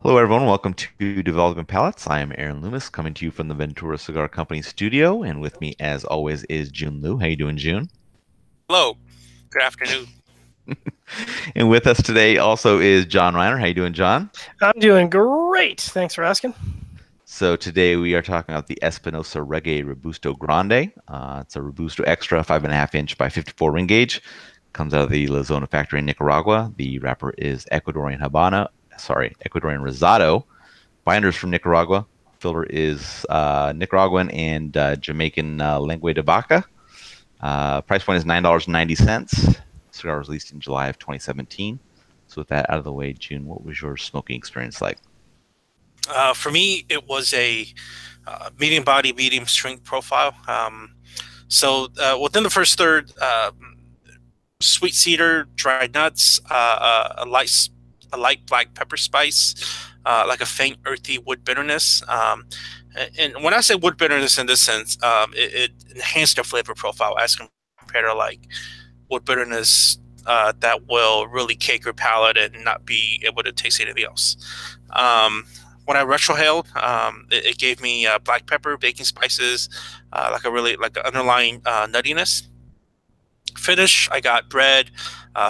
Hello, everyone. Welcome to Developing Palates. I am Aaron Loomis, coming to you from the Ventura Cigar Company studio, and with me, as always, is June Liu. How you doing, June? Hello, good afternoon. And with us today also is John Reiner. How you doing, John? I'm doing great. Thanks for asking. So today we are talking about the Espinosa Reggae Robusto Grande. It's a Robusto Extra 5.5 inch by 54 ring gauge. Comes out of the La Zona factory in Nicaragua. The wrapper is Ecuadorian Rosado. Binders from Nicaragua. Filler is Nicaraguan and Jamaican Lengua de Vaca. Price point is $9.90. Cigar was released in July of 2017. So with that out of the way, June, what was your smoking experience like? For me, it was a medium body, medium strength profile. Within the first third, sweet cedar, dried nuts, a light black pepper spice, like a faint earthy wood bitterness. And when I say wood bitterness in this sense, it enhanced the flavor profile as compared to like wood bitterness that will really cake your palate and not be able to taste anything else. When I retrohaled, it gave me black pepper, baking spices, like an underlying nuttiness. Finish, I got bread,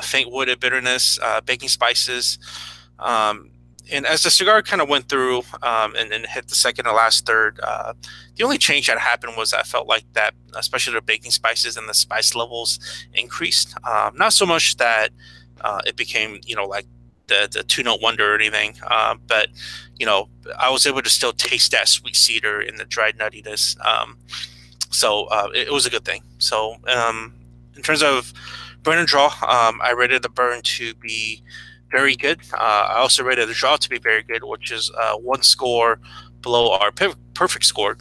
faint wooded bitterness, baking spices. And as the cigar kind of went through and hit the second and last third, the only change that happened was I felt like that, especially the baking spices and the spice levels increased. Not so much that it became, like the two note wonder or anything, but I was able to still taste that sweet cedar and the dried nuttiness. It was a good thing. In terms of burn and draw, I rated the burn to be very good. I also rated the draw to be very good, which is one score below our perfect score.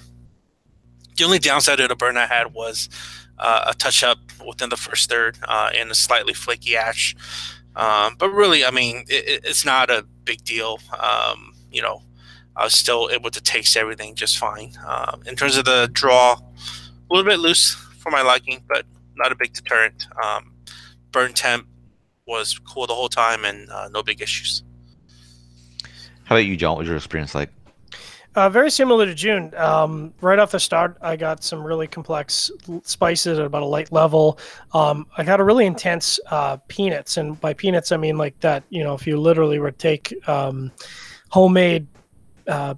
The only downside of the burn I had was a touch up within the first third and a slightly flaky ash. But really, I mean, it's not a big deal. I was still able to taste everything just fine. In terms of the draw, a little bit loose for my liking, but not a big deterrent. Burn temp was cool the whole time and no big issues. How about you, John? What was your experience like? Very similar to June. Right off the start, I got some really complex spices at about a light level. I got a really intense peanuts, and by peanuts I mean like that. If you literally were to take homemade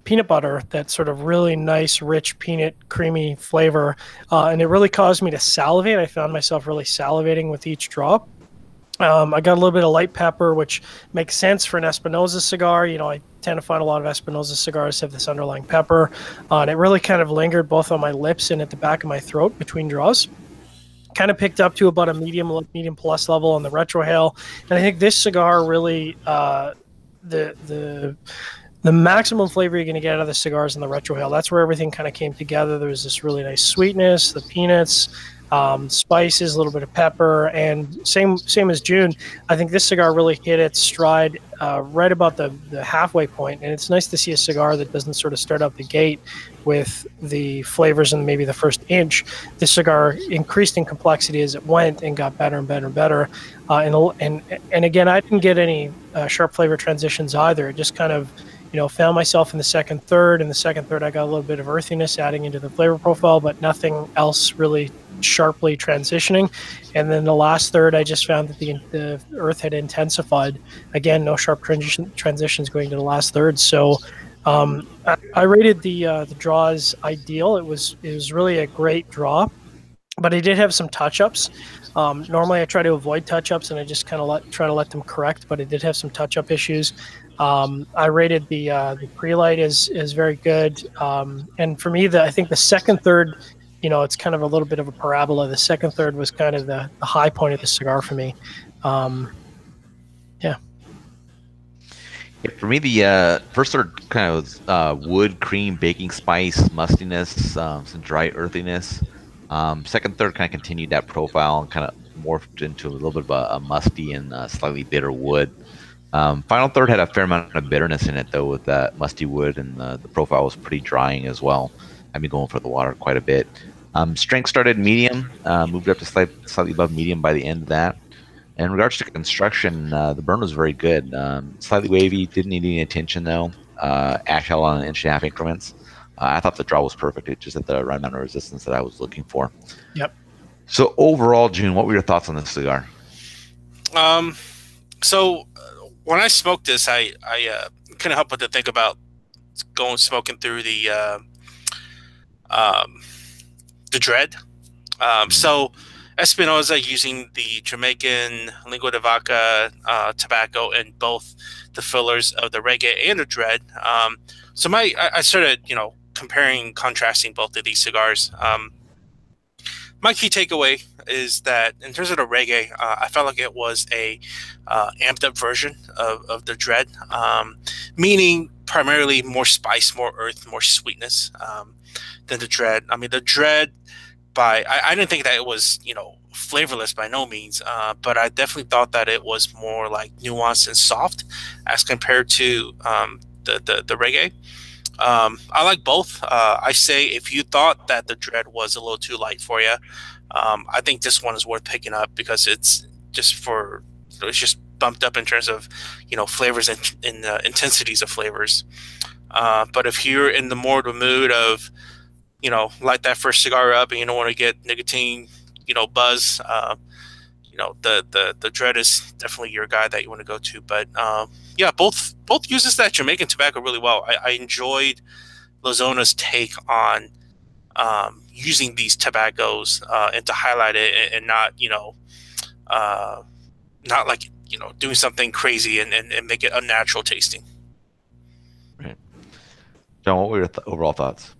peanut butter, that sort of really nice, rich peanut creamy flavor, and it really caused me to salivate. I found myself really salivating with each drop. I got a little bit of light pepper, which makes sense for an Espinosa cigar. I tend to find a lot of Espinosa cigars have this underlying pepper, and it really kind of lingered both on my lips and at the back of my throat between draws. Kind of picked up to about a medium plus level on the retrohale, and I think this cigar really the maximum flavor you're going to get out of the cigars in the retrohale. That's where everything kind of came together. There was this really nice sweetness, the peanuts, spices, a little bit of pepper, and same as June. I think this cigar really hit its stride right about the halfway point, and it's nice to see a cigar that doesn't sort of start out the gate with the flavors in maybe the first inch. This cigar increased in complexity as it went and got better and better and better. And again, I didn't get any sharp flavor transitions either. It just kind of found myself in the second third. In the second third, I got a little bit of earthiness adding into the flavor profile, but nothing else really sharply transitioning. And then the last third, I just found that the earth had intensified. Again, no sharp transitions going to the last third. So I rated the draws ideal. It was really a great draw, but I did have some touch-ups. Normally I try to avoid touch-ups and I just kind of try to let them correct, but I did have some touch-up issues. I rated the pre-light is very good. And for me, I think the second third, it's kind of a little bit of a parabola. The second third was kind of the high point of the cigar for me. Yeah. Yeah, for me, the first third kind of was wood, cream, baking spice, mustiness, some dry earthiness. Second third kind of continued that profile and kind of morphed into a little bit of a musty and slightly bitter wood. Final third had a fair amount of bitterness in it, though, with that musty wood, and the profile was pretty drying as well. I've been going for the water quite a bit. Strength started medium, moved up to slightly above medium by the end of that. And in regards to construction, the burn was very good. Slightly wavy, didn't need any attention, though. ash hell on 1.5 inch increments. I thought the draw was perfect. It just had the right amount of resistance that I was looking for. Yep. So overall, Jiunn, what were your thoughts on this cigar? So when I smoked this, I couldn't help but to think about going smoking through the Dread. So Espinosa using the Jamaican Lingua de Vaca tobacco in both the fillers of the Reggae and the Dread. So I started, comparing, contrasting both of these cigars. My key takeaway is that in terms of the Reggae, I felt like it was a amped up version of the Dread, meaning primarily more spice, more earth, more sweetness than the Dread. I mean, the Dread, I didn't think that it was, flavorless by no means, but I definitely thought that it was more like nuanced and soft as compared to the Reggae. I like both. I say if you thought that the Dread was a little too light for you, I think this one is worth picking up because it's just bumped up in terms of flavors and intensities of flavors. But if you're in the mood of light that first cigar up and you don't want to get nicotine buzz, the Dread is definitely your guy that you want to go to. But yeah, both uses that Jamaican tobacco really well. I enjoyed Lozona's take on using these tobaccos and to highlight it and not not like doing something crazy and make it unnatural tasting. Right. John, what were your overall thoughts?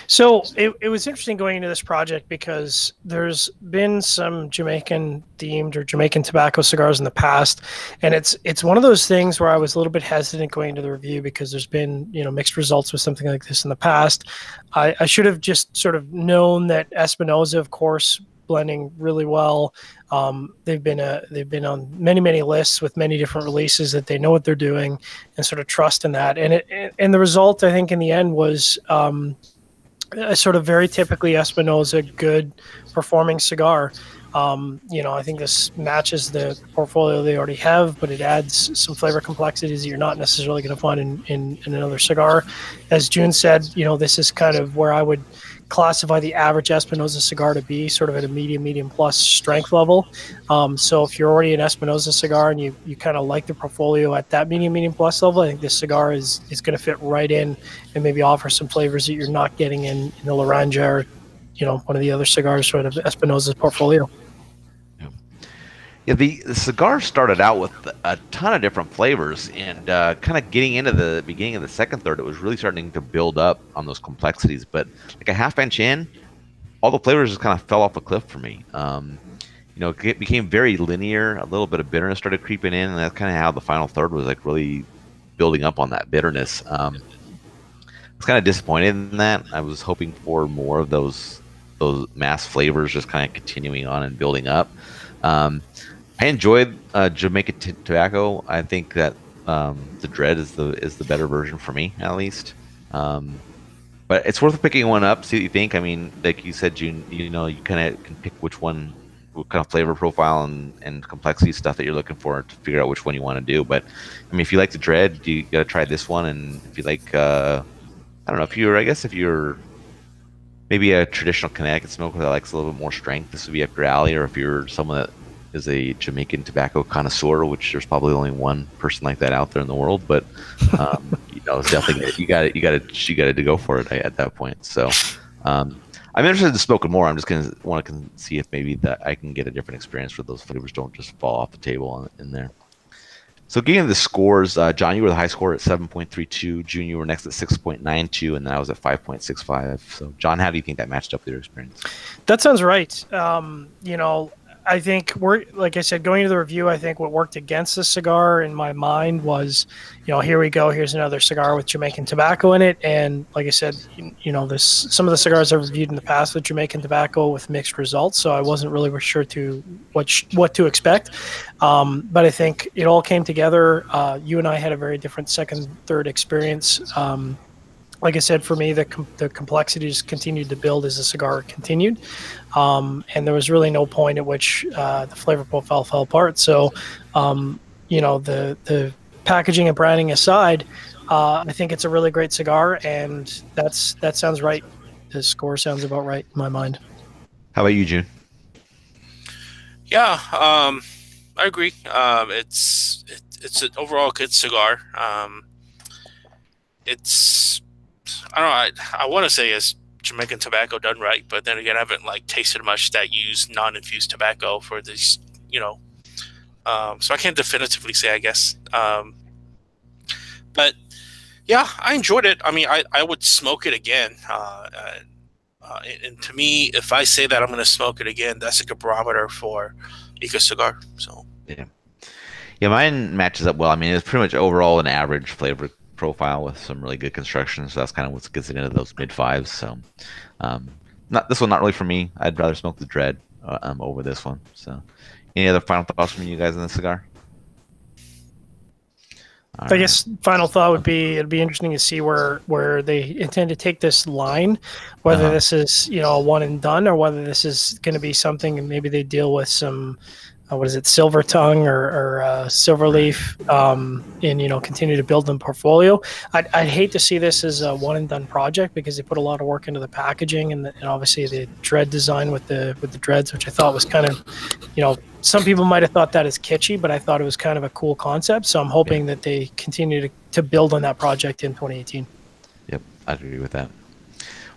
So it was interesting going into this project because there's been some Jamaican themed or Jamaican tobacco cigars in the past, and it's one of those things where I was a little bit hesitant going into the review because there's been mixed results with something like this in the past. I should have just sort of known that Espinosa, of course, blending really well. They've been on many lists with many different releases that they know what they're doing and sort of trust in that. And the result, I think, in the end was a sort of very typically Espinosa good performing cigar. I think this matches the portfolio they already have, but it adds some flavor complexities that you're not necessarily going to find in another cigar. As Jiunn said, this is kind of where I would classify the average Espinosa cigar to be, sort of at a medium plus strength level. So if you're already an Espinosa cigar and you kind of like the portfolio at that medium plus level, I think this cigar is going to fit right in and maybe offer some flavors that you're not getting in the Laranja or one of the other cigars sort of Espinosa's portfolio. Yeah, the cigar started out with a ton of different flavors, and kind of getting into the beginning of the second third, it was really starting to build up on those complexities. But like a half inch in, all the flavors just kind of fell off a cliff for me. It became very linear. A little bit of bitterness started creeping in, and that's kind of how the final third was like really building up on that bitterness. I was kind of disappointed in that. I was hoping for more of those mass flavors just kind of continuing on and building up. I enjoyed Jamaican tobacco. I think that the Dread is the better version for me, at least. But it's worth picking one up, see what you think. I mean, like you said, Jiunn, you kind of can pick what kind of flavor profile and complexity stuff that you're looking for to figure out which one you want to do. But I mean, if you like the Dread, you got to try this one. And if you like, I don't know, if you're maybe a traditional Connecticut smoker that likes a little bit more strength, this would be up your alley. Or if you're someone that is a Jamaican tobacco connoisseur, which there's probably only one person like that out there in the world, but it's definitely you got to go for it at that point. So I'm interested in smoking more. I'm just gonna want to see if maybe that I can get a different experience where those flavors don't just fall off the table in there. So getting to the scores, John, you were the high score at 7.32. Jiunn, you were next at 6.92, and then I was at 5.65. So John, how do you think that matched up with your experience? That sounds right. I think like I said, going into the review, I think what worked against the cigar in my mind was, here we go. Here's another cigar with Jamaican tobacco in it. And like I said, some of the cigars I've reviewed in the past with Jamaican tobacco with mixed results. So I wasn't really sure what to expect. But I think it all came together. You and I had a very different second, third experience. Like I said, for me, the complexity just continued to build as the cigar continued. And there was really no point at which the flavor profile fell apart. So, the packaging and branding aside, I think it's a really great cigar, and that sounds right. The score sounds about right in my mind. How about you, Jiunn? Yeah, I agree. It's an overall good cigar. It's I don't know. I want to say it's Jamaican tobacco done right, but then again, I haven't like tasted much that use non-infused tobacco for this. So I can't definitively say, I guess. But yeah, I enjoyed it. I mean, I would smoke it again. And to me, if I say that I'm going to smoke it again, that's like a barometer for Eco Cigar. So Yeah. Yeah, mine matches up well. I mean, it's pretty much overall an average flavor profile with some really good construction. So that's kind of what gets it into those mid fives. So, not this one, not really for me. I'd rather smoke the Dread over this one. So, any other final thoughts from you guys on the cigar? All I guess final thought would be it'd be interesting to see where they intend to take this line, whether this is a one and done or whether this is going to be something and maybe they deal with some what is it, silver tongue or silver leaf, and continue to build the portfolio. I'd hate to see this as a one and done project because they put a lot of work into the packaging and obviously the dread design with the dreads, which I thought was kind of, some people might have thought that as kitschy, but I thought it was kind of a cool concept. So I'm hoping that they continue to build on that project in 2018. Yep, I agree with that.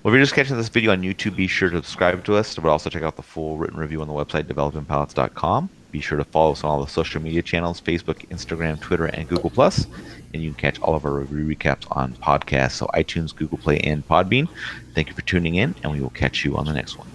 Well, if you're just catching this video on YouTube, be sure to subscribe to us, but also check out the full written review on the website, developingpalates.com. Be sure to follow us on all the social media channels, Facebook, Instagram, Twitter, and Google+. And you can catch all of our review recaps on podcasts, so iTunes, Google Play, and Podbean. Thank you for tuning in, and we will catch you on the next one.